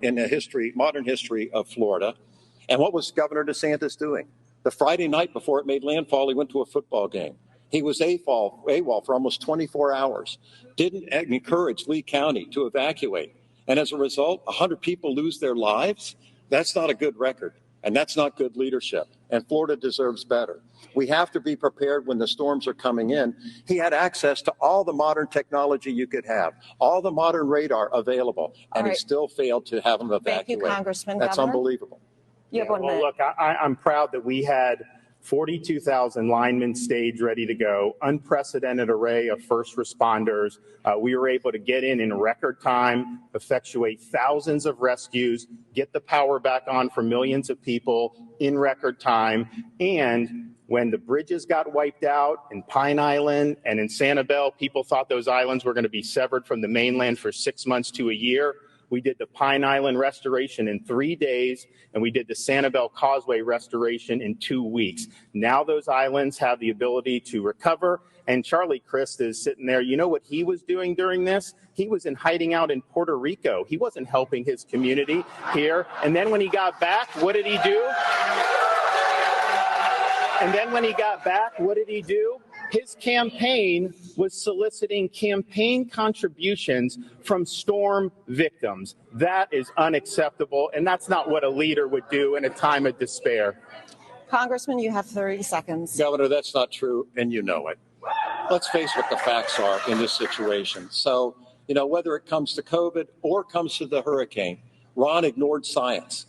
in the modern history of Florida. And what was Governor DeSantis doing? The Friday night before it made landfall, he went to a football game. He was AWOL for almost 24 hours, didn't encourage Lee County to evacuate. And as a result, 100 people lose their lives. That's not a good record, and that's not good leadership. And Florida deserves better. We have to be prepared when the storms are coming in. He had access to all the modern technology you could have, all the modern radar available, and he still failed to have them evacuate. Thank you, Congressman. That's Governor? unbelievable. You have 1 minute. Look, I'm proud that we had 42,000 linemen staged, ready to go, unprecedented array of first responders. We were able to get in record time, effectuate thousands of rescues, get the power back on for millions of people in record time. And when the bridges got wiped out in Pine Island and in Sanibel, people thought those islands were going to be severed from the mainland for 6 months to a year. We did the Pine Island restoration in 3 days, and we did the Sanibel Causeway restoration in 2 weeks. Now those islands have the ability to recover, and Charlie Crist is sitting there. You know what he was doing during this? He was hiding out in Puerto Rico. He wasn't helping his community here. And then when he got back, what did he do? His campaign was soliciting campaign contributions from storm victims. That is unacceptable, and that's not what a leader would do in a time of despair. Congressman, you have 30 seconds. Governor, that's not true, and you know it. Let's face what the facts are in this situation. So, whether it comes to COVID or comes to the hurricane, Ron ignored science.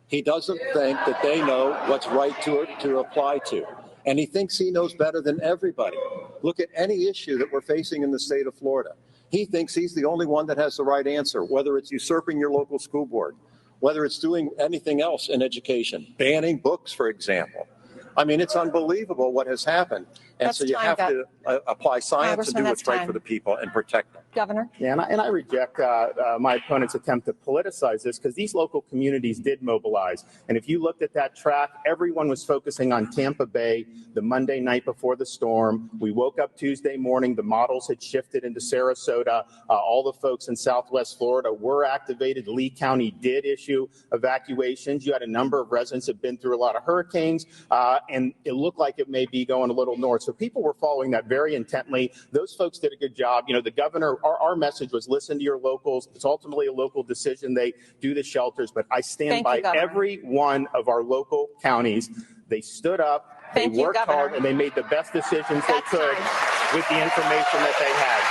He doesn't think that they know what's right to apply to. And he thinks he knows better than everybody. Look at any issue that we're facing in the state of Florida. He thinks he's the only one that has the right answer, whether it's usurping your local school board, whether it's doing anything else in education, banning books, for example. I mean, it's unbelievable what has happened. And so you have to apply science and do what's right for the people and protect them. Governor? Yeah, and I reject my opponent's attempt to politicize this, because these local communities did mobilize. And if you looked at that track, everyone was focusing on Tampa Bay the Monday night before the storm. We woke up Tuesday morning. The models had shifted into Sarasota. All the folks in Southwest Florida were activated. Lee County did issue evacuations. You had a number of residents that have been through a lot of hurricanes, and it looked like it may be going a little north. So people were following that very intently. Those folks did a good job. The governor, our message was listen to your locals. It's ultimately a local decision. They do the shelters, but I stand by every one of our local counties. They stood up, they worked hard, and they made the best decisions they could with the information that they had.